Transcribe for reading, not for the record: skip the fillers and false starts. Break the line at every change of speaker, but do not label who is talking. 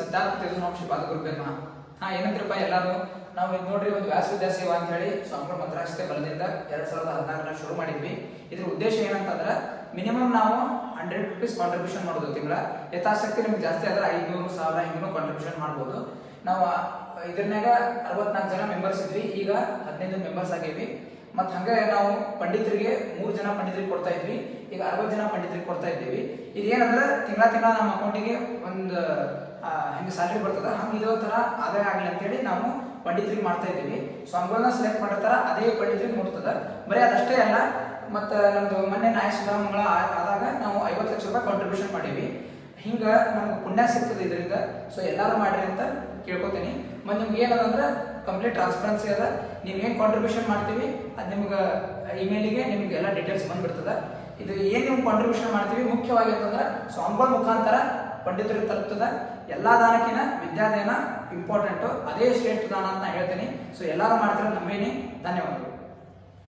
ಸತ್ಯಾತ್ಮ ಪಾದಗುರುಬೇಕ ಏನಂದ್ರಪ್ಪ ಎಲ್ಲರೂ ನಾವು ಇದು ನೋಡ್ರಿ ಒಂದು ವ್ಯಾಸವಿದ್ಯಾ ಸೇವಾ ಅಂತ ಹೇಳಿ ಸ್ವಾಮಿಗಳ ಮಂತ್ರಾಕ್ಷತೆ ಬಲದಿಂದ 2014 ಶುರು ಮಾಡಿದ್ವಿ. ಇದ್ರ ಉದ್ದೇಶ ಏನಂತಂದ್ರೆ ಮಿನಿಮಮ್ ನಾವು 100 ರೂಪೀಸ್ ಕಾಂಟ್ರಿಬ್ಯೂಷನ್ ಮಾಡೋದು ತಿಂಗಳ. ಯಥಾಶಕ್ತಿ ನಿಮ್ಗೆ ಜಾಸ್ತಿ ಆದ್ರೆ 500, 1000 ಹಿಂಗೂ ಕಾಂಟ್ರಿಬ್ಯೂಷನ್ ಮಾಡ್ಬೋದು. ನಾವು ಇದ್ರನ್ಯಾಗ 64 ಜನ ಮೆಂಬರ್ಸ್ ಇದ್ವಿ, ಈಗ 15 ಮೆಂಬರ್ಸ್ ಆಗೇವಿ. ಮತ್ತು ಹಂಗೆ ನಾವು ಪಂಡಿತರಿಗೆ 3 ಜನ ಪಂಡಿತರಿಗೆ ಕೊಡ್ತಾ ಇದ್ವಿ, ಈಗ 60 ಜನ ಪಂಡಿತರಿಗೆ ಕೊಡ್ತಾ ಇದ್ದೀವಿ. ಇದೇನಂದ್ರೆ ತಿಂಗಳ ನಮ್ಮ ಅಕೌಂಟಿಗೆ ಒಂದು ಹಿಂಗೆ ಸ್ಯಾಲ್ರಿ ಬರ್ತದ, ಹಂಗೆ ಇದೋ ಥರ ಆದಾಯ ಆಗಲಿ ಅಂತೇಳಿ ನಾವು ಪಂಡಿತರಿಗೆ ಮಾಡ್ತಾ ಇದ್ದೀವಿ. ಸ್ವಾಮಿಗಳನ್ನ ಸೆಲೆಕ್ಟ್ ಮಾಡಿರ್ತಾರ, ಅದೇ ಪಂಡಿತರಿಗೆ ಮುಟ್ತದ. ಬರೀ ಅದಷ್ಟೇ ಅಲ್ಲ, ಮತ್ತು ನಮ್ದು ಮೊನ್ನೆ ನ್ಯಾಯ ಸುಧಾಮಂಗಳ ಆದಾಗ ನಾವು 50 ಲಕ್ಷ ರೂಪಾಯಿ ಕಾಂಟ್ರಿಬ್ಯೂಷನ್ ಮಾಡೀವಿ. ಹಿಂಗೆ ನಮ್ಗೆ ಪುಣ್ಯ ಸಿಗ್ತದೆ ಇದರಿಂದ. ಸೊ ಎಲ್ಲರೂ ಮಾಡ್ರಿ ಅಂತ ಕೇಳ್ಕೊತೀನಿ. ಮತ್ತು ನಿಮ್ಗೆ ಏನದಂದ್ರೆ ಕಂಪ್ಲೀಟ್ ಟ್ರಾನ್ಸ್ಪರೆನ್ಸಿ ಅದ. ನೀವು ಏನು ಕಾಂಟ್ರಿಬ್ಯೂಷನ್ ಮಾಡ್ತೀವಿ ಅದು ನಿಮ್ಗೆ ಇಮೇಲಿಗೆ ನಿಮ್ಗೆ ಎಲ್ಲ ಡೀಟೇಲ್ಸ್ ಬಂದ್ಬಿಡ್ತದೆ. ಇದು ಏನು ನೀವು ಕಾಂಟ್ರಿಬ್ಯೂಷನ್ ಮಾಡ್ತೀವಿ ಮುಖ್ಯವಾಗಿ ಅಂತಂದ್ರೆ ಸ್ವಾಮಿಗಳ ಮುಖಾಂತರ ಪಂಡಿತರಿಗೆ ತಲುಪ್ತದೆ. ಎಲ್ಲ ದಾನಕ್ಕಿಂತ ವಿದ್ಯಾದಾನ ಇಂಪಾರ್ಟೆಂಟು, ಅದೇ ಶ್ರೇಷ್ಠ ದಾನ ಅಂತ ಹೇಳ್ತೀನಿ. ಸೊ ಎಲ್ಲರೂ ಮಾಡ್ತಾರೆ, ನಂಬೇನಿ. ಧನ್ಯವಾದಗಳು.